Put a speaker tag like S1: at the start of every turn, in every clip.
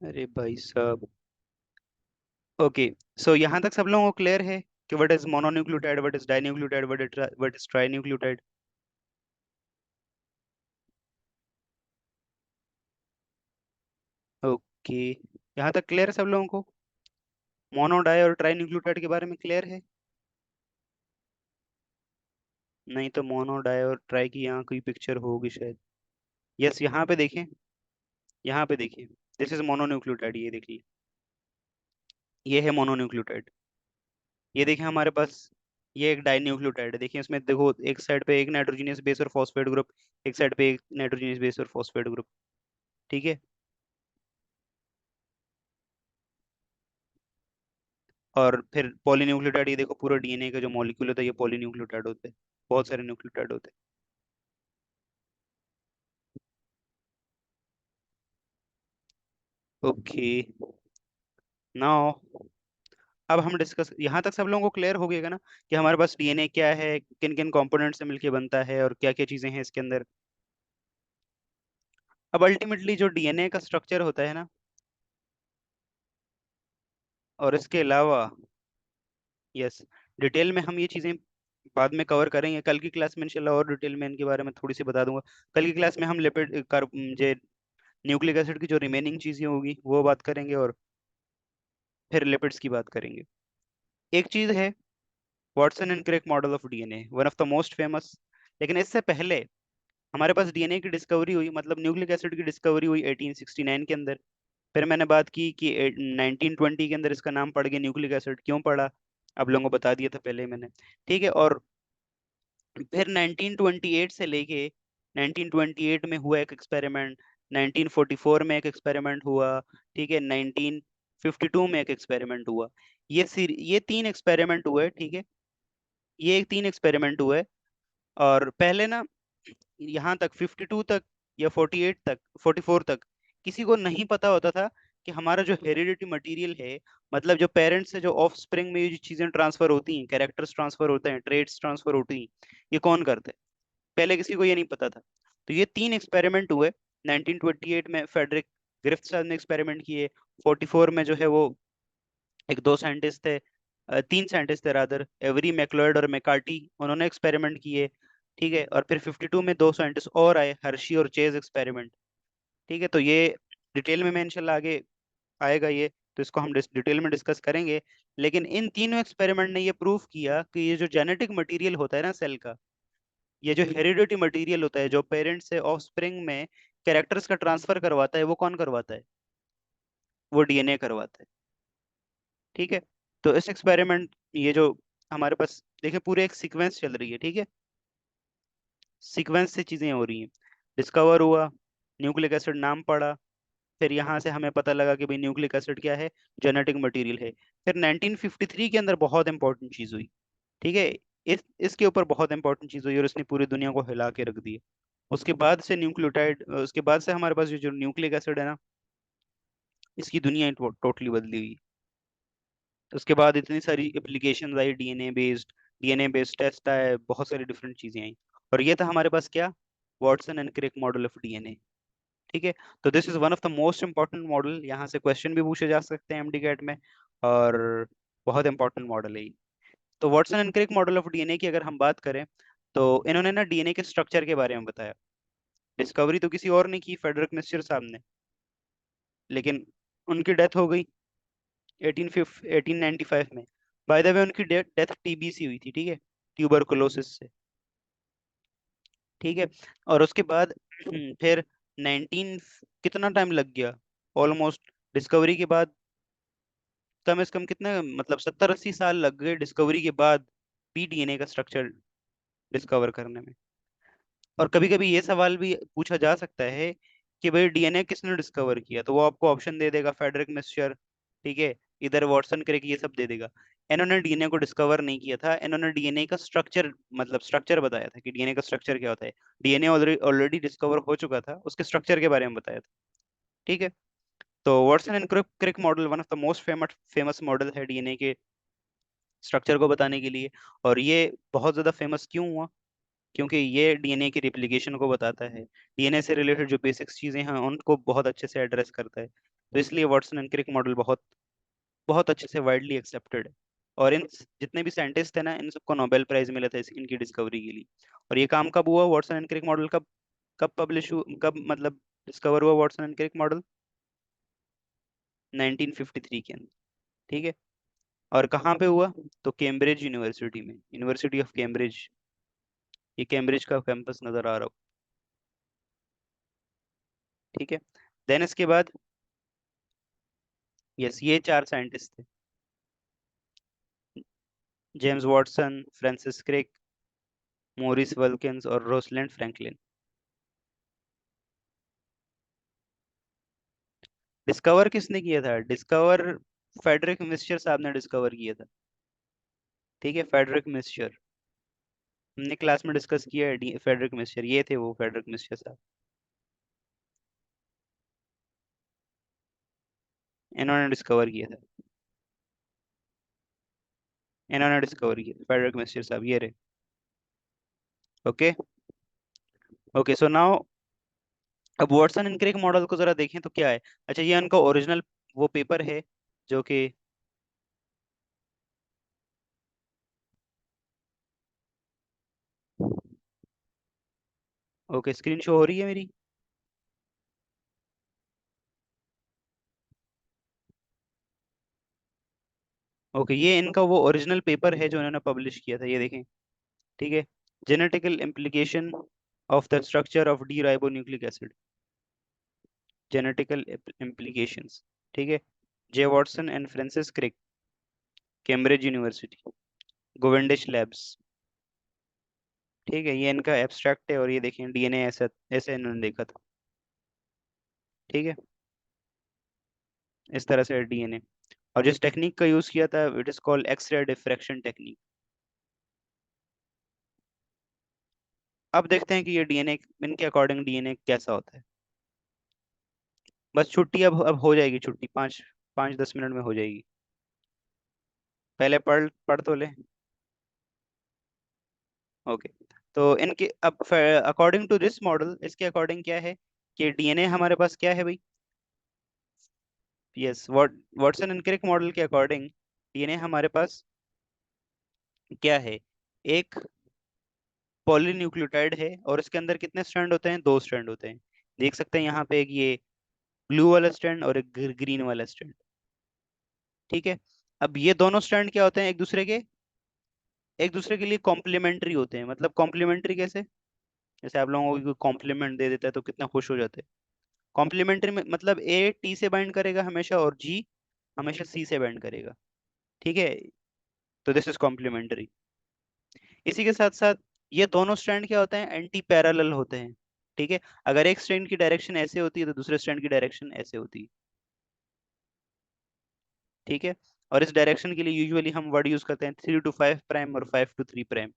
S1: अरे भाई साहब। ओके। सो यहाँ तक सब लोगों को क्लियर है कि what is mononucleotide, what is dinucleotide, what is trinucleotide. Okay, यहाँ तक क्लियर है सब लोगों को। मोनो डाई और ट्राई न्यूक्लियोटाइड के बारे में क्लियर है। नहीं तो मोनो डाई और ट्राई की यहाँ कोई पिक्चर होगी शायद। यस, यहाँ पे देखें। यहाँ पे देखिए, दिस इज मोनोन्यूक्लियोटाइड, ये देखिए। ये है मोनोन्यूक्लियोटाइड। ये देखें हमारे पास। ये एक डाइन्यूक्लियोटाइड है, देखिए इसमें देखो, एक साइड पे एक नाइट्रोजनियस बेस और फॉस्फेट ग्रुप, एक साइड पे एक नाइट्रोजनियस बेस और फॉस्फेट ग्रुप। ठीक है। और फिर पॉलीन्यूक्लियोटाइड, ये देखो पूरा डीएनए का जो मॉलिक्यूल होता है ये पॉलीन्यूक्लियोटाइड होते हैं। बहुत सारे न्यूक्लियोटाइड होते हैं। ओके। नाउ अब हम डिस्कस, यहाँ तक सब लोगों को क्लियर हो गया ना कि हमारे पास डीएनए क्या है, किन किन कंपोनेंट से मिलके बनता है और क्या क्या चीजें हैं इसके अंदर। अब अल्टीमेटली जो डीएनए का स्ट्रक्चर होता है ना, और इसके अलावा, यस, डिटेल में हम ये चीजें बाद में कवर करेंगे कल की क्लास में इंशाल्लाह, और डिटेल में इनके बारे में थोड़ी सी बता दूंगा। कल की क्लास में हम लिपिड कर जे न्यूक्लिक एसिड की जो रिमेनिंग चीजें होगी वो बात करेंगे, और फिर लिपिड्स की बात करेंगे। एक चीज है, Watson and Crick model of DNA, one of the most famous. लेकिन इससे पहले हमारे पास डीएनए की डिस्कवरी हुई, मतलब न्यूक्लिक एसिड की डिस्कवरी हुई 1869 के अंदर। फिर मैंने बात की कि 1920 के अंदर इसका नाम पड़ गया न्यूक्लिक एसिड, क्यों पड़ा, आप लोगों को बता दिया था पहले मैंने। ठीक है। और फिर 1928 से लेके 1928 में हुआ एक एक्सपेरिमेंट, 1944 में एक एक्सपेरिमेंट हुआ, ठीक है, 1952 में एक एक्सपेरिमेंट हुआ। ये तीन एक्सपेरिमेंट हुए, ठीक है। ये तीन एक्सपेरिमेंट हुए। और पहले ना, यहाँ तक 52 तक या 48 तक, 44 तक किसी को नहीं पता होता था कि हमारा जो हेरिडिटी मटेरियल है, मतलब जो पेरेंट्स से जो ऑफ स्प्रिंग में ये जो चीजें ट्रांसफर होती हैं, कैरेक्टर्स ट्रांसफर होते हैं, ट्रेड्स ट्रांसफर होती हैं, ये कौन करते हैं। पहले किसी को ये नहीं पता था। तो ये तीन एक्सपेरिमेंट हुए। 1928 में फेडरिक ग्रिफ्थ साहब ने एक्सपेरिमेंट किए। 44 में जो है वो एक दो साइंटिस्ट थे, तीन साइंटिस्ट थे रादर, एवरी मैक्लोइड और मैकार्टी, उन्होंने एक्सपेरिमेंट किए। ठीक है। और फिर 52 में दो साइंटिस्ट और आए, हर्शी और चेज एक्सपेरिमेंट। ठीक है। तो ये डिटेल में मैं इंशाल्लाह आगे आएगा ये, तो इसको हम डिटेल में डिस्कस करेंगे। लेकिन इन तीनों एक्सपेरिमेंट ने ये प्रूव किया कि ये जो जेनेटिक मटेरियल होता है ना सेल का, ये जो हेरिडिटी मटेरियल होता है जो पेरेंट्स से ऑफस्प्रिंग में कैरेक्टर्स का ट्रांसफर करवाता है, वो कौन करवाता है, वो डीएनए करवाता है। ठीक है। तो इस एक्सपेरिमेंट, ये जो हमारे पास देखिए पूरे एक सीक्वेंस चल रही है, ठीक है। सीक्वेंस से चीजें हो रही हैं। डिस्कवर हुआ, न्यूक्लिक एसिड नाम पड़ा, फिर यहाँ से हमें पता लगा कि भाई न्यूक्लिक एसिड क्या है, जेनेटिक मटेरियल है। फिर 1953 के अंदर बहुत इंपॉर्टेंट चीज हुई, ठीक है। इसके ऊपर बहुत इंपॉर्टेंट चीज हुई और इसने पूरी दुनिया को हिला के रख दिया। उसके बाद से न्यूक्लियोटाइड, उसके बाद से हमारे पास ये जो न्यूक्लिक एसिड है ना, इसकी दुनिया टोटली बदली हुई। उसके बाद इतनी सारी एप्लीकेशन आई, डीएनए बेस्ड टेस्ट आए, बहुत सारी डिफरेंट चीजें आई। और ये था हमारे पास क्या, Watson and Crick model of DNA. ठीक है। तो this is one of the most important model, यहाँ से क्वेश्चन भी पूछे जा सकते हैं एमडी कैट में। और बहुत इंपॉर्टेंट मॉडल है ये। तो Watson and Crick model of DNA की अगर हम बात करें, तो इन्होंने ना डीएनए के स्ट्रक्चर के बारे में बताया। डिस्कवरी तो किसी और ने की, फेडरिक मिस्चर साहब ने, लेकिन उनकी डेथ हो गई 1895 में। बाय द वे उनकी डेथ डेथ टीबी से हुई थी, ठीक है, ट्यूबरकुलोसिस से। ठीक है। और उसके बाद फिर 19, कितना टाइम लग गया, ऑलमोस्ट डिस्कवरी के बाद कम से कम कितने, मतलब 70-80 साल लग गए डिस्कवरी के बाद भी डीएनए का स्ट्रक्चर डिस्कवर करने में। और कभी कभी ये सवाल भी पूछा जा सकता है कि भाई डीएनए किसने डिस्कवर किया, तो वो आपको ऑप्शन दे देगा, फेडरिक मिस्चर, ठीक है, इधर वाटसन क्रिक, ये सब दे देगा। इन्होंने डीएनए को डिस्कवर नहीं किया था, इन्होंने डीएनए का स्ट्रक्चर, मतलब स्ट्रक्चर बताया था कि डीएनए का स्ट्रक्चर क्या होता है। डीएनए ऑलरेडी ऑलरेडी डिस्कवर हो चुका था, उसके स्ट्रक्चर के बारे में बताया था। ठीक है। तो Watson and Crick Crick model one of the most famous famous model है डीएनए के स्ट्रक्चर को बताने के लिए। और ये बहुत ज्यादा फेमस क्यों हुआ, क्योंकि ये डीएनए की रिप्लिकेशन को बताता है, डीएनए से रिलेटेड जो बेसिक्स चीजें हैं उनको बहुत अच्छे से एड्रेस करता है। तो इसलिए वाटसन एंड क्रिक मॉडल बहुत बहुत अच्छे से वाइडली एक्सेप्टेड है। और इन जितने भी साइंटिस्ट है ना, इन सबको नोबेल प्राइज मिला था इनकी डिस्कवरी के लिए। और ये काम कब हुआ, वाटसन एंड क्रिक मॉडल कब कब पब्लिश हुआ, कब मतलब डिस्कवर हुआ वाटसन एंड क्रिक मॉडल? 1953 के अंदर। ठीक है। और कहाँ पे हुआ? तो कैम्ब्रिज यूनिवर्सिटी में, यूनिवर्सिटी ऑफ कैम्ब्रिज। ये कैम्ब्रिज का कैंपस नजर आ रहा हो। ठीक है। देन इसके बाद, यस, ये चार साइंटिस्ट थे: James Watson, Francis Crick, Maurice Wilkins और रोसलैंड फ्रैंकलिन। डिस्कवर किसने किया था? डिस्कवर फेडरिक मिस्चर साहब ने डिस्कवर किया था। ठीक है, फेडरिक मिस्चर। हमने क्लास में डिस्कस किया है फेडरिक मिस्चर, ये थे वो फेडरिक मिस्चर साहब। इन्होंने डिस्कवर किया था। इन्होंने डिस्कवर किया फेडरिक मिस्चर साहब, ये रहे। ओके। ओके, सो नाउ अब वाटसन एंड क्रिक मॉडल को जरा देखें तो क्या है। अच्छा, ये उनका ओरिजिनल वो पेपर है जो कि, ओके, स्क्रीन शो हो रही है मेरी? ओके, ये इनका वो ओरिजिनल पेपर है जो इन्होंने पब्लिश किया था, ये देखें। ठीक है। Genetical implication of the structure of D ribonucleic acid. Genetical implications. ठीक है। J Watson and Francis Crick, Cambridge University, Cavendish labs. ठीक है, ये इनका एब्स्ट्रैक्ट है। और ये देखें, डीएनए ऐसा ऐसे इन्होंने देखा था। ठीक है, इस तरह से डीएनए। और जिस टेक्निक का यूज किया था, it is called X ray diffraction technique. अब देखते हैं कि ये डीएनए, इनके अकॉर्डिंग डीएनए कैसा होता है। बस छुट्टी अब हो जाएगी, छुट्टी 5-10 मिनट में हो जाएगी। पहले पढ़ पढ़ तो ले। ओके। तो इनके अब अकॉर्डिंग टू दिस मॉडल, इसके अकॉर्डिंग क्या है कि डीएनए हमारे पास क्या है भाई? Yes, Watson and Crick model के अकॉर्डिंग डीएनए हमारे पास क्या है? एक पॉलीन्यूक्लियोटाइड है, और इसके अंदर कितने स्ट्रैंड होते हैं? 2 स्ट्रैंड होते हैं। देख सकते हैं यहाँ पे एक ये ब्लू वाला स्ट्रैंड और एक ग्रीन वाला स्ट्रैंड। ठीक है। अब ये दोनों स्ट्रैंड क्या होते हैं? एक दूसरे के लिए कॉम्प्लीमेंट्री होते हैं। मतलब कॉम्प्लीमेंट्री कैसे? जैसे आप लोगों को कोई कॉम्प्लीमेंट दे देता है तो कितना खुश हो जाते हैं। कॉम्प्लीमेंट्री में मतलब ए टी से बाइंड करेगा हमेशा, और जी हमेशा सी से बाइंड करेगा। ठीक है। तो दिस इज कॉम्प्लीमेंट्री। इसी के साथ साथ ये दोनों स्ट्रैंड क्या होते हैं? एंटी पैरेलल होते हैं। ठीक है। अगर एक स्ट्रैंड की डायरेक्शन ऐसे होती है तो दूसरे स्ट्रैंड की डायरेक्शन ऐसे होती है। ठीक है। और इस डायरेक्शन के लिए यूजुअली हम वर्ड यूज करते हैं 3 to 5 प्राइम और 5 to 3 प्राइम।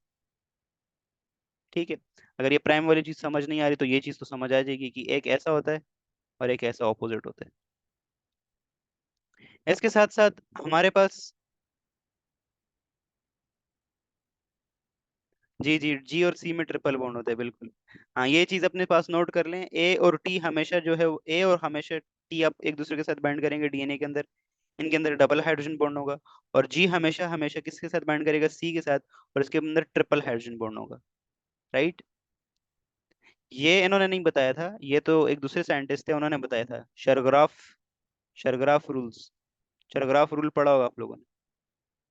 S1: ठीक है। अगर ये प्राइम वाली चीज समझ नहीं आ रही तो ये चीज तो समझ आ जाएगी कि एक ऐसा होता है और एक ऐसा ऑपोजिट होता है। इसके साथ साथ हमारे पास, जी जी, जी और सी में ट्रिपल बॉन्ड होता है, बिल्कुल। हाँ, ये चीज अपने पास नोट कर लें। ए और टी हमेशा जो है, ए और हमेशा टी आप एक दूसरे के साथ बाइंड करेंगे डीएनए के अंदर, इनके अंदर डबल हाइड्रोजन बॉन्ड होगा। और जी हमेशा हमेशा किसके साथ बाइंड करेगा? सी के साथ, और इसके अंदर ट्रिपल हाइड्रोजन बॉन्ड होगा। राइट। ये इन्होंने नहीं बताया था, ये तो एक दूसरे साइंटिस्ट थे, उन्होंने बताया था। शर्ग्राफ, शर्ग्राफ रूल्स, शर्ग्राफ रूल पढ़ा होगा आप लोगों ने।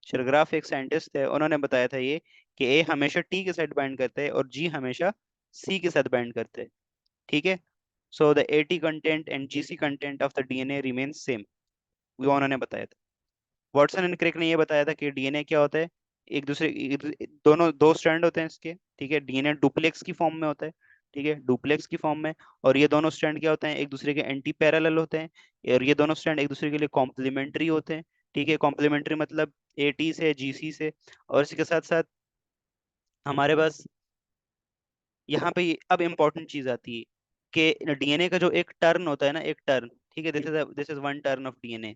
S1: शर्ग्राफ एक साइंटिस्ट है, उन्होंने बताया था ये कि ए हमेशा टी के साथ बाइंड करता है और जी हमेशा सी के साथ बाइंड करता है। ठीक है। So the eighty content and GC content of the DNA remains same, वो उन्होंने बताया था। वॉटसन एंड क्रिक ने ये बताया था कि डीएनए क्या होता है? दोनों दो स्ट्रैंड होते हैं इसके। ठीक है। डीएनए डुप्लेक्स की फॉर्म में होता है। ठीक है, डुप्लेक्स की फॉर्म में। और ये दोनों स्ट्रैंड क्या होते हैं? एक दूसरे के एंटी पैरेलल होते हैं, और ये दोनों स्ट्रैंड एक दूसरे के लिए कॉम्प्लीमेंट्री होते हैं। ठीक है, कॉम्प्लीमेंट्री मतलब एटी से, जीसी से। और इसके साथ साथ हमारे पास यहाँ पे अब इम्पोर्टेंट चीज आती है कि डीएनए का जो एक टर्न होता है ना, एक टर्न, ठीक है, this is 1 turn off DNA.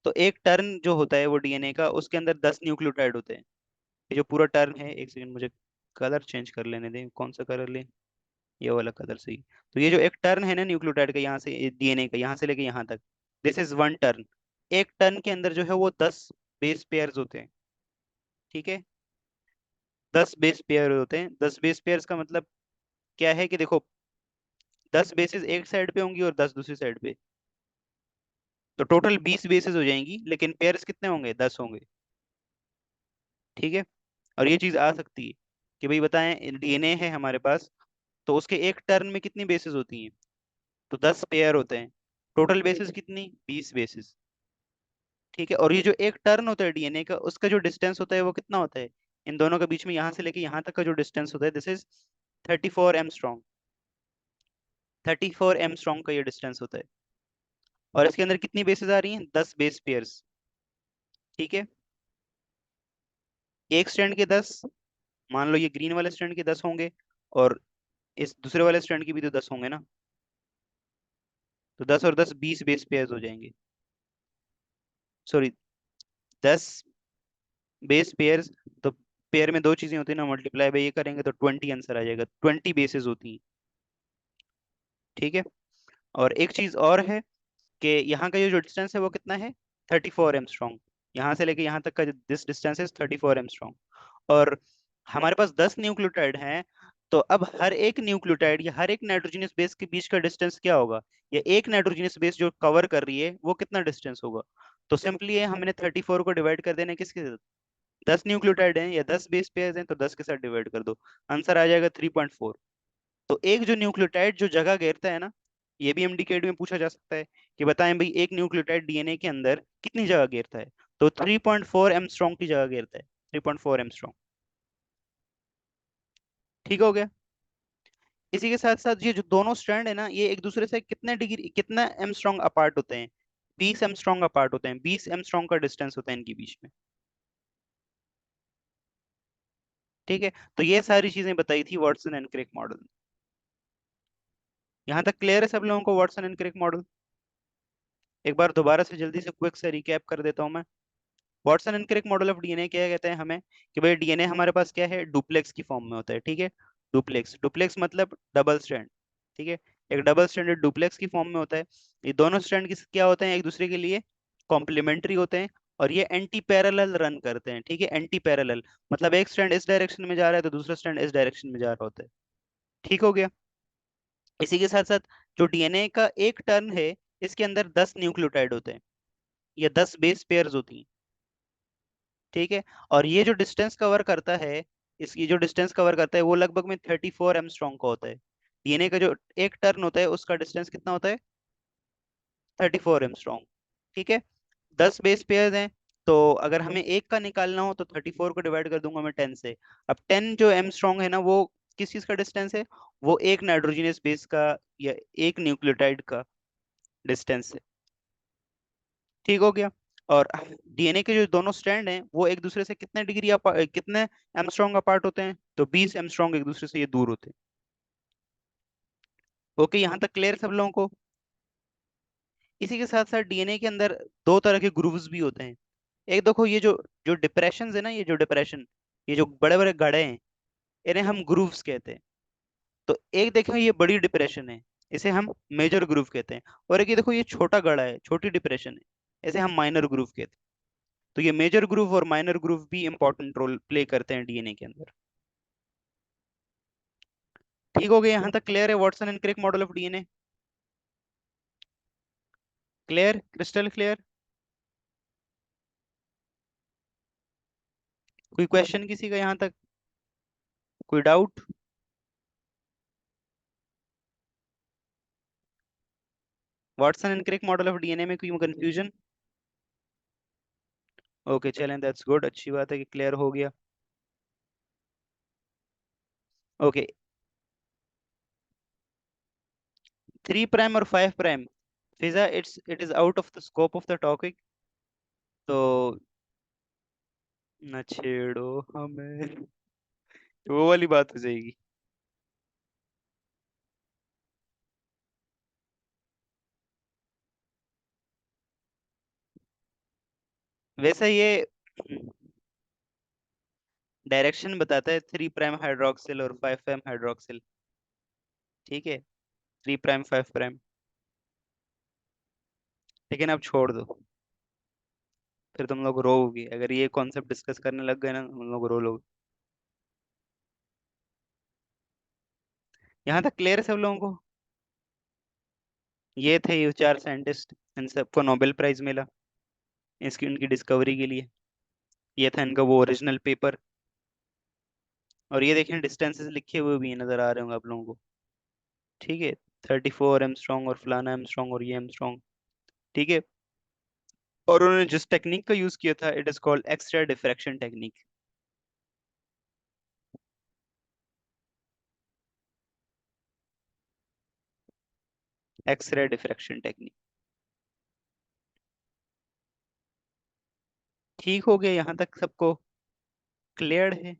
S1: तो एक टर्न जो होता है वो डीएनए का, उसके अंदर 10 न्यूक्लियोटाइड होते हैं। ये जो पूरा टर्न है, एक सेकंड मुझे कलर चेंज कर लेने दें, कौन सा कलर लें? ये वाला कलर सही। तो ये जो एक टर्न है ना न्यूक्लियोटाइड का, यहाँ से डीएनए का, यहाँ से लेके यहाँ तक, दिस इज वन टर्न। एक टर्न के अंदर जो है वो 10 बेस पेयर्स होते हैं। ठीक है, 10 बेस पेयर होते हैं। 10 बेस पेयर्स का मतलब क्या है कि देखो, 10 बेसेस एक साइड पे होंगी और 10 दूसरी साइड पे, तो टोटल 20 बेसेस हो जाएंगी, लेकिन पेयर्स कितने होंगे, 10 होंगे। ठीक है। और ये चीज आ सकती है कि भाई बताएं, डीएनए है हमारे पास, तो उसके एक टर्न में कितनी बेसेस होती हैं, तो 10 पेयर होते हैं। टोटल बेसिस कितनी, 20 बेसिस। ठीक है। और ये जो एक टर्न होता है डीएनए का, उसका जो डिस्टेंस होता है वो कितना होता है, इन दोनों के बीच में, यहाँ से लेके यहाँ तक का जो डिस्टेंस होता है, दिस इज 34 एमस्ट्रॉन्ग। 34 एमस्ट्रॉन्ग का ये डिस्टेंस होता है। और इसके अंदर कितनी बेसिस आ रही हैं, 10 बेस पेयर्स। ठीक है। एक स्ट्रैंड के 10, मान लो ये ग्रीन वाले स्ट्रैंड के 10 होंगे, और इस दूसरे वाले स्ट्रैंड के भी तो 10 होंगे ना, तो 10 और 10, 20 बेस पेयर्स हो जाएंगे। Sorry, 10 base pairs. तो पेयर में दो चीजें होती है ना, मल्टीप्लाई बाई ये करेंगे तो 20 आंसर आ जाएगा, 20 बेसिस होती हैं। ठीक है। और एक चीज और है कि यहाँ का ये जो डिस्टेंस है वो कितना है, 34 एमस्ट्रॉन्ग। यहाँ से लेके यहाँ तक का दिस डिस्टेंस इज 34 एमस्ट्रॉन्ग। और हमारे पास 10 न्यूक्लियोटाइड हैं, तो अब हर एक न्यूक्लियोटाइड या हर एक नाइट्रोजनस बेस के बीच का डिस्टेंस क्या होगा, या एक नाइट्रोजनस बेस जो कवर कर रही है वो कितना डिस्टेंस होगा। तो सिंपली है, हमने 34 को डिवाइड कर देना है किसके साथ, 10 न्यूक्लियोटाइड हैं या 10 बेस पेयर हैं, तो 10 के साथ डिवाइड कर दो, आंसर आ जाएगा 3.4। तो एक जो न्यूक्लियोटाइड जो जगह घेरता है ना, ये भी एमडीकेडी में पूछा जा सकता है कि बताएं भाई एक न्यूक्लियोटाइड डीएनए के अंदर कितनी जगह घेरता है, तो 3.4 एमस्ट्रॉन्ग की जगह घेरता है, 3.4 एमस्ट्रॉन्ग। ठीक हो गया। इसी के साथ साथ ये जो दोनों स्ट्रैंड है ना, ये एक दूसरे से कितने डिग्री, कितना एमस्ट्रॉन्ग अपार्ट होते हैं, 20 एमस्ट्रॉन्ग अपार्ट होते हैं, 20 एमस्ट्रॉन्ग का डिस्टेंस होता है इनके बीच में। ठीक है। तो ये सारी चीजें बताई थी वाटसन एंड क्रिक मॉडल। यहाँ तक क्लियर है सब लोगों को, वाटसन एंड क्रिक मॉडल? एक बार दोबारा से जल्दी से क्विक से रिकैप कर देता हूँ मैं। Watson and Crick model of DNA क्या कहते हैं हमें, कि भाई डीएनए हमारे पास क्या है, डुप्लेक्स की फॉर्म में होता है। ठीक है। डुप्लेक्स, डुप्लेक्स मतलब डबल स्ट्रैंड। ठीक है। एक डबल स्ट्रैंडेड डुप्लेक्स की फॉर्म में होता है। ये दोनों स्ट्रैंड क्या होते हैं, एक दूसरे के लिए कॉम्प्लीमेंट्री होते हैं, और ये एंटी पैरेलल रन करते हैं। ठीक है। एंटी पैरेलल मतलब एक स्ट्रैंड इस डायरेक्शन में जा रहा है तो दूसरा स्ट्रैंड इस डायरेक्शन में जा रहा होता है। ठीक हो गया। इसी के साथ साथ जो डीएनए का एक टर्न है, इसके अंदर 10 न्यूक्लियोटाइड होते हैं, या 10 बेस पेयर्स होती हैं। ठीक है। और ये जो डिस्टेंस कवर करता है, इसकी जो डिस्टेंस कवर करता है वो लगभग में 34 एमस्ट्रॉन्ग का होता है। डीएनए का जो एक टर्न होता है उसका डिस्टेंस कितना होता है, 34 एमस्ट्रॉन्ग। ठीक है। 10 बेस पेयर्स हैं, तो अगर हमें एक का निकालना हो तो 34 को डिवाइड कर दूंगा मैं 10 से। अब 10 जो एमस्ट्रॉन्ग है ना, वो किस चीज का डिस्टेंस है, वो एक नाइट्रोजनस बेस का या एक न्यूक्लियोटाइड का डिस्टेंस है। ठीक हो गया। और डीएनए के जो दोनों स्ट्रैंड हैं वो एक दूसरे से कितने डिग्री कितने एमस्ट्रॉन्ग अपार्ट होते हैं, तो 20 एमस्ट्रॉन्ग एक दूसरे से ये दूर होते हैं। ओके, यहाँ तक क्लियर सब लोगों को? इसी के साथ साथ डीएनए के अंदर दो तरह के ग्रूव्स भी होते हैं। एक देखो, ये जो जो डिप्रेशन है ना, ये जो डिप्रेशन, ये जो बड़े बड़े गड्ढे हैं, इन्हें हम ग्रूव्स कहते हैं। तो एक देखो ये बड़ी डिप्रेशन है, इसे हम मेजर ग्रूव कहते हैं। और एक ये देखो, ये छोटा गड्ढा है, छोटी डिप्रेशन है, इसे हम माइनर ग्रूव कहते हैं। तो ये मेजर ग्रूव और माइनर ग्रूव भी इंपॉर्टेंट रोल प्ले करते हैं डीएनए के अंदर। ठीक हो गया, यहाँ तक क्लियर है Watson and Crick model of DNA? Clear, crystal clear? कोई क्वेश्चन किसी का यहाँ तक, कोई doubt? Watson and Crick model of DNA में कोई कंफ्यूजन? ओके चलें, दैट्स गुड, अच्छी बात है कि क्लियर हो गया। ओके, 3 प्राइम और 5 prime, Fiza it is out of the scope of the topic, तो न छेड़ो हमें, वो वाली बात हो जाएगी। वैसे ये डायरेक्शन बताता है, 3 प्राइम हाइड्रोक्सिल और 5 प्राइम हाइड्रोक्सिल। ठीक है, 3 प्राइम 5 प्राइम। लेकिन अब छोड़ दो, फिर तुम लोग रोओगे अगर ये कॉन्सेप्ट डिस्कस करने लग गए ना, तुम लोग रो लोगे। यहाँ तक क्लियर है सब लोगों को? ये थे ये 4 साइंटिस्ट, इन सबको नोबेल प्राइज मिला इसकी उनकी डिस्कवरी के लिए। ये था इनका वो ओरिजिनल पेपर। और ये देखें डिस्टेंसेस लिखे हुए भी नजर आ रहे होंगे आप लोगों को। ठीक है, 34 एमस्ट्रॉन्ग और फलाना एमस्ट्रॉन्ग और ये एमस्ट्रॉन्ग। ठीक है। और उन्होंने जिस टेक्निक का यूज किया था, it is called X ray diffraction technique. X ray diffraction technique. ठीक हो गया यहाँ तक सबको? क्लियर है?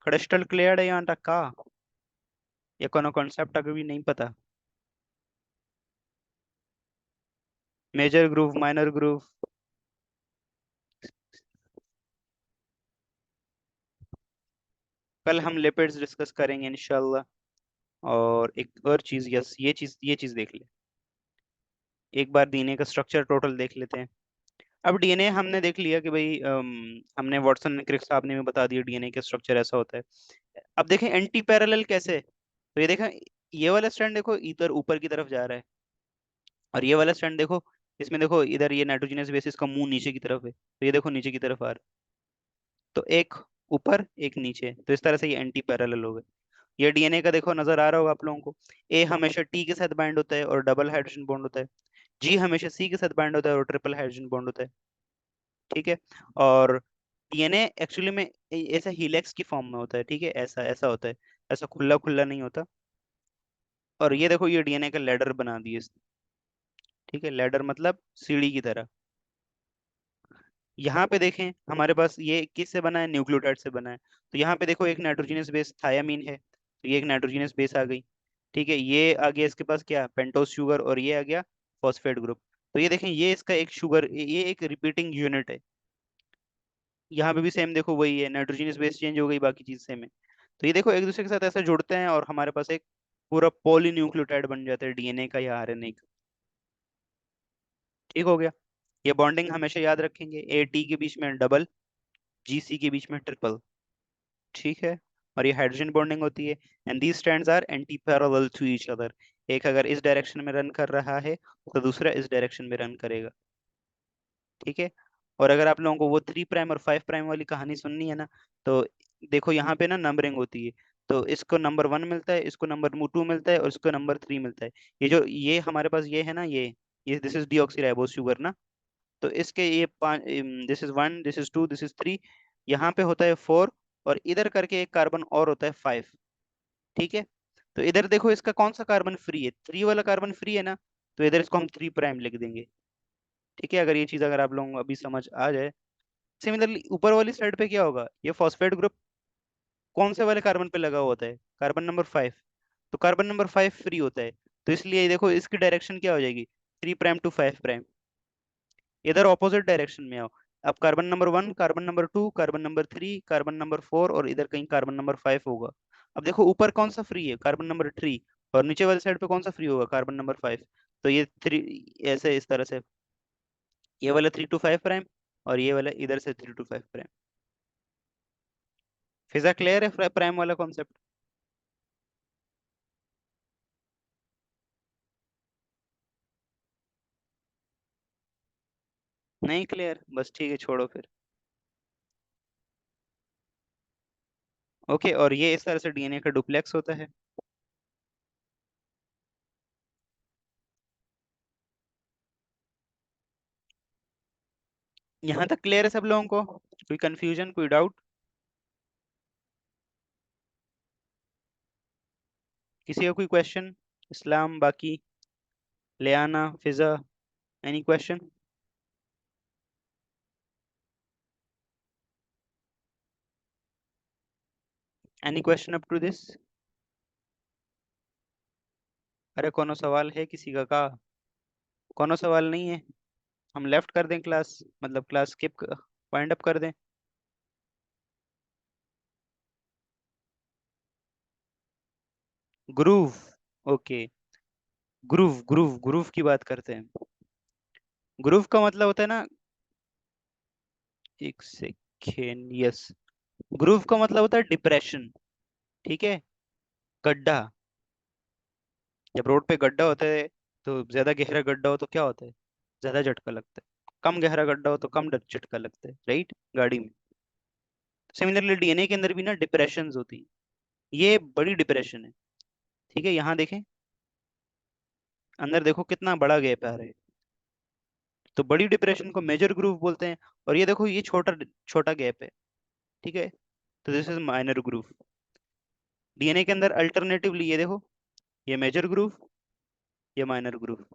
S1: क्रिस्टल क्लियर है यहाँ तक का? या कोनो कॉन्सेप्ट अगर भी नहीं पता? Major groove minor groove. कल हम लिपिड्स डिस्कस करेंगे इंशाल्लाह। और एक और चीज, यस ये चीज देख ले। एक बार डीएनए का स्ट्रक्चर टोटल देख लेते हैं। अब डीएनए हमने देख लिया कि भाई हमने वाटसन क्रिक साहब ने भी बता दिया डीएनए का स्ट्रक्चर ऐसा होता है। अब देखें एंटी पैरेलल कैसे। तो ये देखा, ये वाला स्ट्रैंड देखो इधर ऊपर की तरफ जा रहा है। और ये वाला स्ट्रैंड देखो, इसमें देखो इधर ये नाइट्रोजनस बेसिस का मुंह नीचे की तरफ है, तो ये देखो नीचे की तरफ आ रहा है। तो एक ऊपर एक नीचे, तो इस तरह से ये एंटी पैरेलल हो गए। ये डीएनए का देखो नजर आ रहा होगा आप लोगों को। ए हमेशा टी के साथ बाइंड होता है और डबल हाइड्रोजन बॉन्ड होता है। जी हमेशा सी के साथ बाइंड होता है और ट्रिपल हाइड्रोजन बॉन्ड होता है। ठीक है। और डीएनए एक्चुअली में ऐसा हीलेक्स की फॉर्म में होता है, ठीक है, ऐसा ऐसा होता है। ऐसा खुला खुला नहीं होता। और ये देखो ये डीएनए का लैडर बना दिए इसने। ठीक है, लैडर मतलब सीढ़ी की तरह। यहाँ पे देखें हमारे पास ये किस से बना है, न्यूक्लियोटाइड से बना है। तो यहाँ पे देखो एक नाइट्रोजनस बेस थायामीन है, तो ये एक नाइट्रोजनस बेस आ गई। ठीक है, ये आ गया इसके पास क्या, पेंटोस शुगर, और ये आ गया फॉस्फेट ग्रुप। तो ये देखें ये इसका एक शुगर, ये एक रिपीटिंग यूनिट है। यहाँ पे भी सेम देखो वही है, नाइट्रोजनस बेस चेंज हो गई, बाकी चीज सेम है। तो ये देखो एक दूसरे के साथ ऐसे जुड़ते हैं और हमारे पास एक पूरा पॉलीन्यूक्लियोटाइड बन जाता है डीएनए का या आरएनए का। ठीक हो गया। ये बॉन्डिंग हमेशा याद रखेंगे, ए टी के बीच में डबल, जी सी के बीच में ट्रिपल। ठीक है। और ये हाइड्रोजन बॉन्डिंग होती है। And these strands are antiparallel to each other. एक अगर इस डायरेक्शन में रन कर रहा है तो दूसरा इस डायरेक्शन में रन करेगा। ठीक है। और अगर आप लोगों को वो 3 प्राइम और 5 प्राइम वाली कहानी सुननी है ना, तो देखो यहाँ पे ना नंबरिंग होती है। तो इसको नंबर 1 मिलता है, इसको नंबर 2 मिलता है और इसको नंबर 3 मिलता है। ये जो ये हमारे पास ये है ना, ये दिस इज डीऑक्सीराइबोस शुगर ना। तो इसके ये पांच, this is 1, this is 2, this is 3। यहाँ पे होता है 4। और इधर करके एक कार्बन और होता है 5। ठीक है। तो इधर देखो इसका कौन सा कार्बन फ्री है, 3 वाला कार्बन फ्री है ना। तो इधर इसको हम 3 प्राइम लिख देंगे। ठीक है, अगर ये चीज अगर आप लोगों को अभी समझ आ जाए। सिमिलरली ऊपर वाली साइड पे क्या होगा, ये फॉस्फेट ग्रुप कौन से वाले कार्बन पे लगा हुआ होता है, कार्बन नंबर 5। तो कार्बन नंबर 5 फ्री होता है। तो इसलिए देखो इसकी डायरेक्शन क्या हो जाएगी, 3 प्राइम टू 5 प्राइम। इधर ऑपोजिट डायरेक्शन में आओ। अब carbon number 1, carbon number 2, carbon number 3, carbon number 4 और इधर कहीं कार्बन नंबर 5 होगा। अब देखो ऊपर कौन सा फ्री है, कार्बन नंबर 3। और नीचे वाली साइड पे कौन सा फ्री होगा, कार्बन नंबर 5। तो ये 3 ऐसे इस तरह से, ये वाला 3 to 5 प्राइम और ये वाला इधर से 3 to 5 प्राइम। फिजा क्लियर है प्राइम वाला कॉन्सेप्ट? नहीं क्लियर, बस ठीक है छोड़ो फिर। ओके, और ये इस तरह से डीएनए का डुप्लेक्स होता है। यहाँ तक क्लियर है सब लोगों को? कोई कंफ्यूजन, कोई डाउट? किसी का कोई question? Islam, Baki, Liana, Fiza, any question? Any question up to this? अरे कोनो सवाल है किसी का? कोनो सवाल नहीं है? हम लेफ्ट कर दें क्लास, मतलब क्लास स्किप, वाइंड अप कर दें? Groove. Okay. Groove groove groove की बात करते हैं। ग्रूव का मतलब होता है ना, एक सेकेंड, यस। ग्रूव का मतलब होता है डिप्रेशन। ठीक है। गड्ढा। जब रोड पे गड्ढा होता है, तो ज्यादा गहरा गड्ढा हो तो क्या होता है? ज्यादा झटका लगता है। कम गहरा गड्ढा हो तो कम झटका लगता है, राइट, गाड़ी में। सिमिलरली डीएनए के अंदर भी ना डिप्रेशन होती है। ये बड़ी डिप्रेशन है। ठीक है, यहाँ देखें, अंदर देखो कितना बड़ा गैप आ रहा है। तो बड़ी डिप्रेशन को मेजर ग्रूव बोलते हैं। और ये देखो, ये छोटा छोटा गैप है। ठीक है। तो this is minor groove. DNA के अंदर अल्टरनेटिवली ये देखो, ये मेजर ग्रूव, ये माइनर ग्रूव।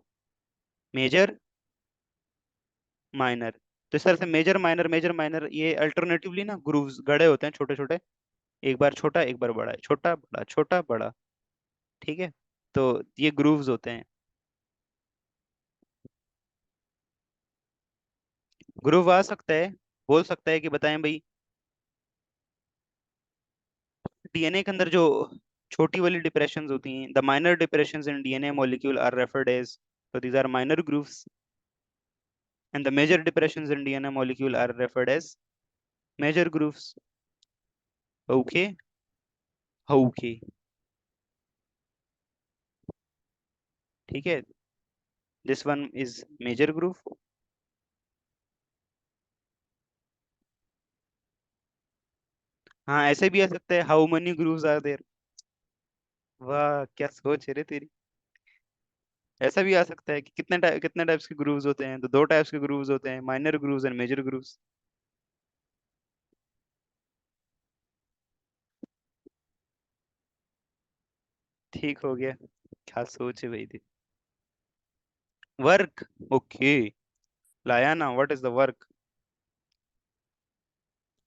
S1: Major, minor. तो इस तरह से मेजर माइनर, ये अल्टरनेटिवली ना ग्रूव्स गड़े होते हैं छोटे छोटे। एक बार छोटा, एक बार बड़ा, छोटा बड़ा छोटा बड़ा। ठीक है। तो ये ग्रूव्स होते हैं। ग्रूव आ सकता है, बोल सकता है कि बताएं भाई, डीएनए के अंदर जो छोटी वाली डिप्रेशंस होती हैं, the minor depressions in DNA molecule are referred as, so these are minor grooves, and the major depressions in DNA molecule are referred as major grooves. Okay. Okay. ठीक है। This one is major groove. हाँ, ऐसे भी आ सकता है, how many grooves are there. वाह, क्या सोच है रे तेरी। ऐसा भी आ सकता है कि कितने टाइप्स के ग्रूव्स होते हैं, तो दो टाइप्स के ग्रूव्स होते हैं, minor grooves and major grooves. ठीक हो गया। क्या सोच है भाई थी। Work. Okay. Liana, what is the work?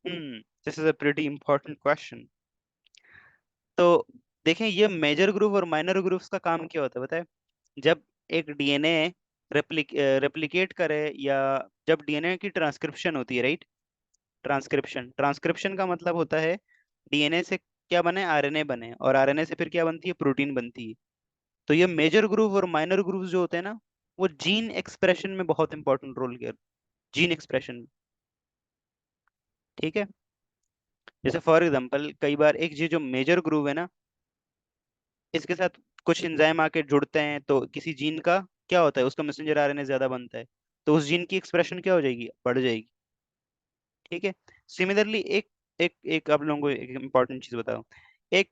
S1: This is a pretty important question. तो देखें, ये मेजर ग्रुप और माइनर ग्रुप्स का काम क्या होता है बताए। जब एक डीएनए रेप्लिकेट करे, या जब डीएनए की ट्रांसक्रिप्शन होती है, राइट। ट्रांसक्रिप्शन ट्रांसक्रिप्शन का मतलब होता है डीएनए से क्या बने, आरएनए बने, और आरएनए से फिर क्या बनती है, प्रोटीन बनती है। तो ये मेजर ग्रुप और माइनर ग्रुप्स जो होते हैं ना, वो जीन एक्सप्रेशन में बहुत इंपॉर्टेंट रोल कर, जीन एक्सप्रेशन में। ठीक है। जैसे फॉर एग्जांपल, कई बार एक ये जो मेजर ग्रुप है ना, इसके साथ कुछ एंजाइम आके जुड़ते हैं, तो किसी जीन का क्या होता है, उसका मैसेंजर आरएनए ज्यादा बनता है। तो उस जीन की एक्सप्रेशन क्या हो जाएगी, बढ़ जाएगी। ठीक है। सिमिलरली एक एक एक आप लोगों को एक इंपॉर्टेंट चीज बताओ। एक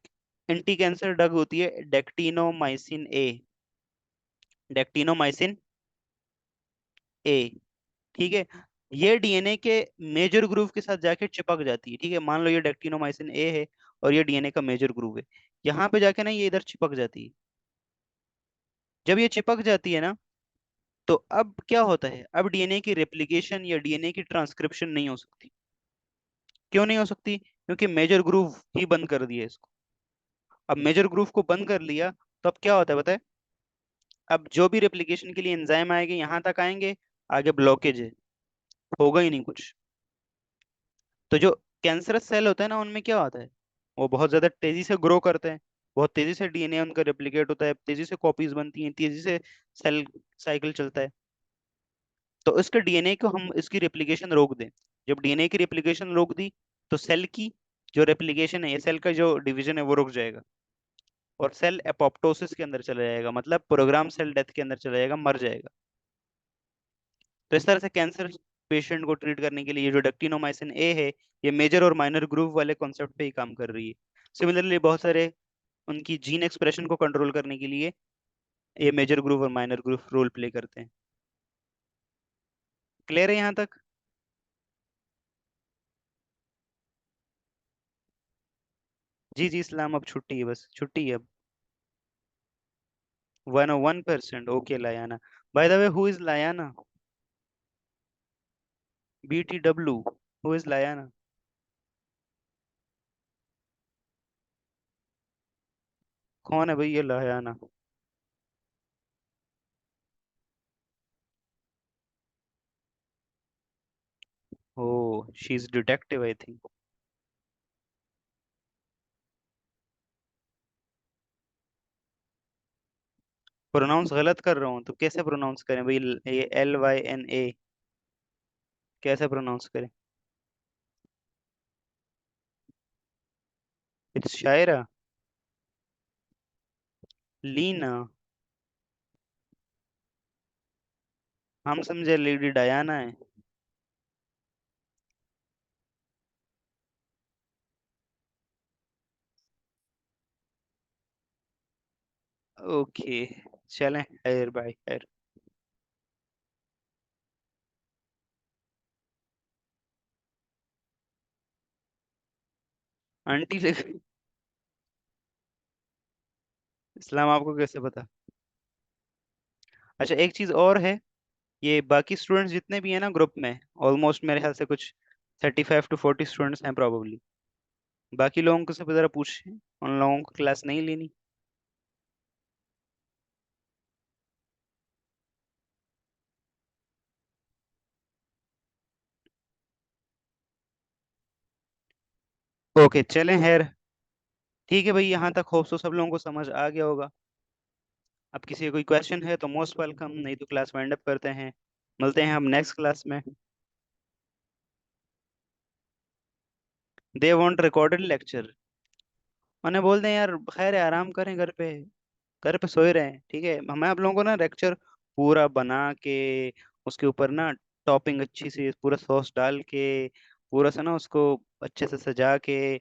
S1: एंटी कैंसर ड्रग होती है डेक्टिनोमाइसिन ए। डेक्टिनोमाइसिन ए। ठीक है। ये डीएनए के मेजर ग्रुप के साथ जाके चिपक जाती है। ठीक है, मान लो ये डेक्टिनोमाइसिन ए है, और ये डीएनए का मेजर ग्रुप है। यहाँ पे जाके ना ये इधर चिपक जाती है। जब ये चिपक जाती है ना, तो अब क्या होता है, अब डीएनए की रेप्लिकेशन या डीएनए की ट्रांसक्रिप्शन नहीं हो सकती। क्यों नहीं हो सकती? क्योंकि मेजर ग्रूव ही बंद कर दिया इसको। अब मेजर ग्रूव को बंद कर लिया, तो अब क्या होता है बताए। अब जो भी रेप्लिकेशन के लिए एंजाइम आएंगे यहाँ तक आएंगे, आगे ब्लॉकेज है, होगा ही नहीं कुछ। तो जो कैंसरस सेल होता है ना, उनमें क्या होता है, वो बहुत ज्यादा तेजी से ग्रो करते हैं। बहुत तेजी से डीएनए उनका रेप्लिकेट होता है, तेजी से कॉपीज बनती हैं, तेजी से सेल साइकिल चलता है। तो इसके डीएनए को हम इसकी रेप्लिकेशन रोक दें। जब डीएनए की रेप्लिकेशन रोक दी, तो सेल की जो रेप्लिकेशन है, ये सेल का जो डिवीजन है वो रुक जाएगा, और सेल एपोप्टोसिस के अंदर चला जाएगा, मतलब प्रोग्राम सेल डेथ के अंदर चला जाएगा, मर जाएगा। तो इस तरह से कैंसर पेशेंट को ट्रीट करने के लिए ये जो डक्टिनोमाइसिन ए है, ये मेजर और माइनर ग्रुप वाले कॉन्सेप्ट पे ही काम कर रही है। सिमिलरली बहुत सारे उनकी जीन एक्सप्रेशन को कंट्रोल करने के लिए ये मेजर ग्रुप और माइनर ग्रुप रोल प्ले करते हैं। क्लियर है यहाँ तक? जी जी, इस्लाम अब छुट्टी है, बस छुट्टी है अब। 101%। Okay Liana. By the way, who is Liana? BTW। Who is Liana? कौन है भाई ये Liana? Oh, she is detective I think. Pronounce गलत कर रहा हूँ तो कैसे प्रोनाउंस करें भाई? ये LYNA कैसे प्रोनाउंस करें? इट्स शायरा। लीना। हम समझे लेडी डायना है। ओके। चलें, खैर भाई खैर। आंटी से? इस्लाम आपको कैसे पता? अच्छा, एक चीज और है। ये बाकी स्टूडेंट्स जितने भी हैं ना ग्रुप में, ऑलमोस्ट मेरे ख्याल से कुछ 35 to 40 स्टूडेंट्स हैं प्रोबेबली। बाकी लोगों को सब जरा पूछ, उन लोगों को क्लास नहीं लेनी। ओके चलें खैर। ठीक है भाई, यहाँ तक होप सो सब लोगों को समझ आ गया होगा। अब किसी का कोई क्वेश्चन है तो मोस्ट वेलकम, नहीं तो क्लास वाइंड अप करते हैं। मिलते हैं हम नेक्स्ट क्लास में। They want recorded lecture. उन्हें बोल दें यार खैर है, आराम करें घर पे। घर पे सोए रहे हैं, ठीक है। हमें आप लोगों को ना लेक्चर पूरा बना के, उसके ऊपर ना टॉपिंग अच्छी सी पूरा सॉस डाल के, पूरा सा ना उसको अच्छे से सजा के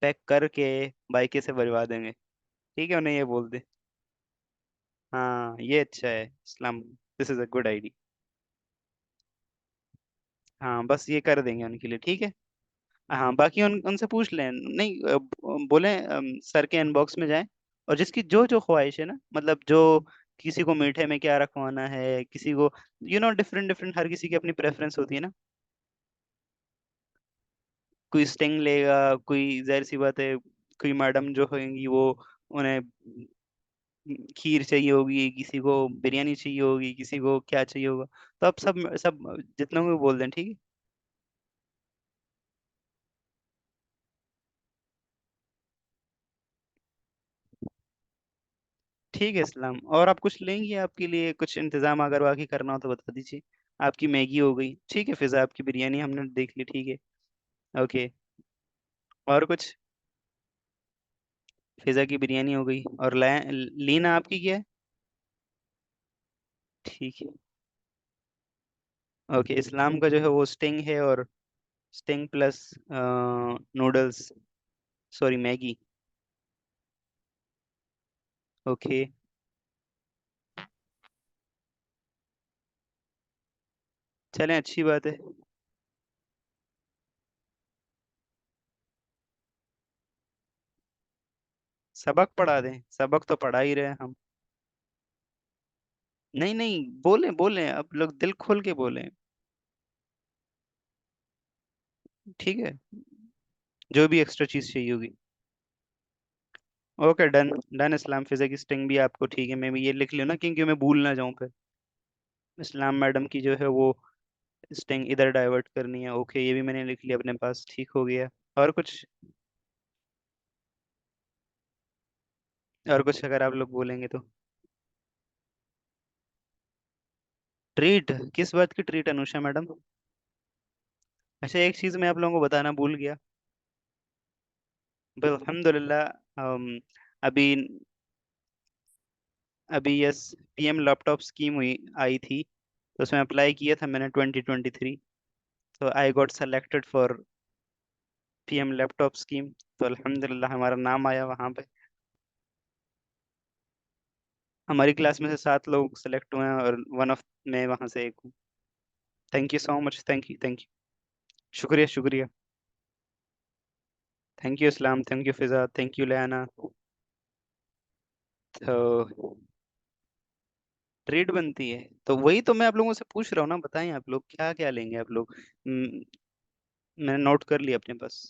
S1: पैक करके बाइके से भरवा देंगे। ठीक है, उन्हें ये बोल दे। हाँ ये अच्छा है Islam. This is a good idea. हाँ बस ये कर देंगे उनके लिए, ठीक है। हाँ बाकी उनसे पूछ लें, नहीं बोले सर के इनबॉक्स में जाएं। और जिसकी जो जो ख्वाहिश है ना, मतलब जो किसी को मीठे में क्या रखवाना है, किसी को डिफरेंट डिफरेंट, हर किसी की अपनी प्रेफरेंस होती है ना। कोई स्टिंग लेगा, कोई जाहिर सी बात है, कोई मैडम जो होंगी वो, उन्हें खीर चाहिए होगी, किसी को बिरयानी चाहिए होगी, किसी को क्या चाहिए होगा। तो अब सब सब जितनों को बोल दें, ठीक है। ठीक है इस्लाम, और आप कुछ लेंगी? आपके लिए कुछ इंतजाम अगर बाकी करना हो तो बता दीजिए। आपकी मैगी हो गई, ठीक है। फिजा आपकी बिरयानी हमने देख ली, ठीक है। ओके। और कुछ? फिजा की बिरयानी हो गई, और लीना आपकी क्या है? ठीक है। ओके, इस्लाम का जो है वो स्टिंग है, और sting plus noodles, sorry Maggi. Okay. चलें, अच्छी बात है। सबक पढ़ा दें, सबक तो पढ़ा ही रहे हैं हम। नहीं नहीं, बोलें बोलें, आप लोग दिल खोल के बोलें। ठीक है, जो भी एक्स्ट्रा चीज चाहिए होगी। Okay done. डन इस्लाम, फिजिक्स स्ट्रिंग भी आपको, ठीक है। मैं भी ये लिख लूँ ना, क्योंकि मैं भूल ना जाऊं फिर। इस्लाम मैडम की जो है वो स्ट्रिंग इधर डाइवर्ट करनी है। ओके, ये भी मैंने लिख लिया अपने पास, ठीक हो गया। और कुछ? और कुछ अगर आप लोग बोलेंगे तो। ट्रीट? किस बात की ट्रीट अनुषा मैडम? अच्छा, एक चीज मैं आप लोगों को बताना भूल गया। बस अल्हम्दुलिल्लाह, अभी अभी यस, PM लैपटॉप स्कीम हुई, आई थी। तो उसमें अप्लाई किया था मैंने 2023। तो I got selected for PM laptop scheme. तो अल्हम्दुलिल्लाह हमारा नाम आया वहाँ पे। हमारी क्लास में से 7 लोग सेलेक्ट हुए हैं, और वन ऑफ मैं वहाँ से एक हूँ। Thank you so much, thank you thank you. शुक्रिया शुक्रिया। Thank you Islam, thank you Fiza, thank you लेना। तो ट्रेड बनती है, तो वही तो मैं आप लोगों से पूछ रहा हूँ ना। बताएं आप लोग क्या क्या लेंगे आप लोग। मैंने नोट कर लिया अपने पास।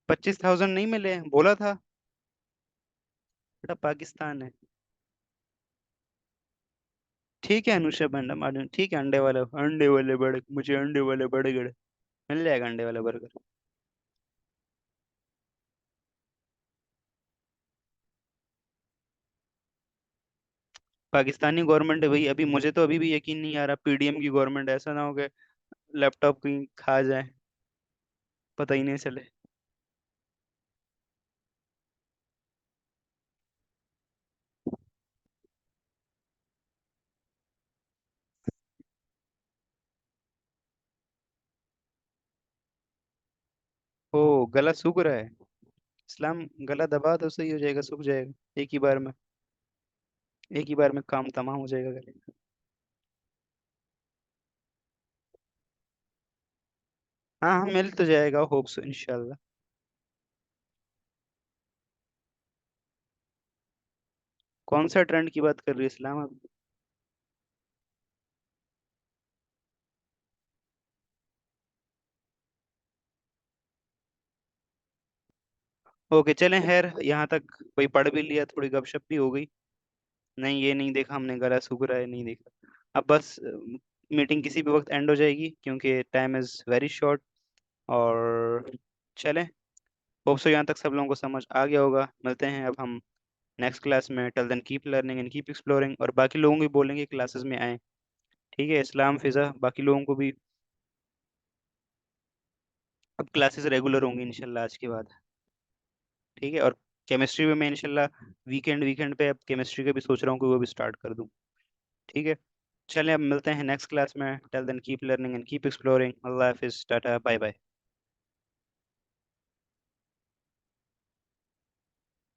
S1: 25,000 नहीं मिले बोला था। बेटा पाकिस्तान है। ठीक है अनुषा मैडम, ठीक है, अंडे वाले बर्गर, मुझे अंडे वाले बर्गर मिल जाएगा, अंडे वाला बर्गर। पाकिस्तानी गवर्नमेंट है भाई, अभी मुझे तो अभी भी यकीन नहीं आ रहा, पीडीएम की गवर्नमेंट, ऐसा ना हो गया लैपटॉप कहीं खा जाए, पता ही नहीं चले। ओ, गला सूख रहा है। इस्लाम, गला दबा तो सही हो जाएगा, सूख जाएगा एक ही बार में, एक ही बार में काम तमाम हो जाएगा गले का। हाँ हाँ, मिल तो जाएगा, होप सो इंशाल्लाह। कौन सा ट्रेंड की बात कर रही है इस्लाम आप? ओके चलें, खैर यहाँ तक भाई पढ़ भी लिया, थोड़ी गपशप भी हो गई। नहीं, ये नहीं देखा हमने गला सूख रहा है, नहीं देखा। अब बस मीटिंग किसी भी वक्त एंड हो जाएगी, क्योंकि टाइम इज़ वेरी शॉर्ट। और चलें, होप सो यहाँ तक सब लोगों को समझ आ गया होगा। मिलते हैं अब हम नेक्स्ट क्लास में। Till then keep learning and keep exploring, और बाकी लोगों को भी बोलेंगे क्लासेस में आए। ठीक है, इस्लाम, फिज़ा, बाकी लोगों को भी। अब क्लासेस रेगुलर होंगी इंशाल्लाह आज के बाद। ठीक है, और केमिस्ट्री में मैं इंशाल्लाह वीकेंड वीकेंड पे अब केमिस्ट्री का भी सोच रहा हूँ कि वो भी स्टार्ट कर दूँ। ठीक है, चलें अब मिलते हैं नेक्स्ट क्लास में। Till then keep learning and keep exploring. Allah हाफिज़, टाटा, बाय बाय।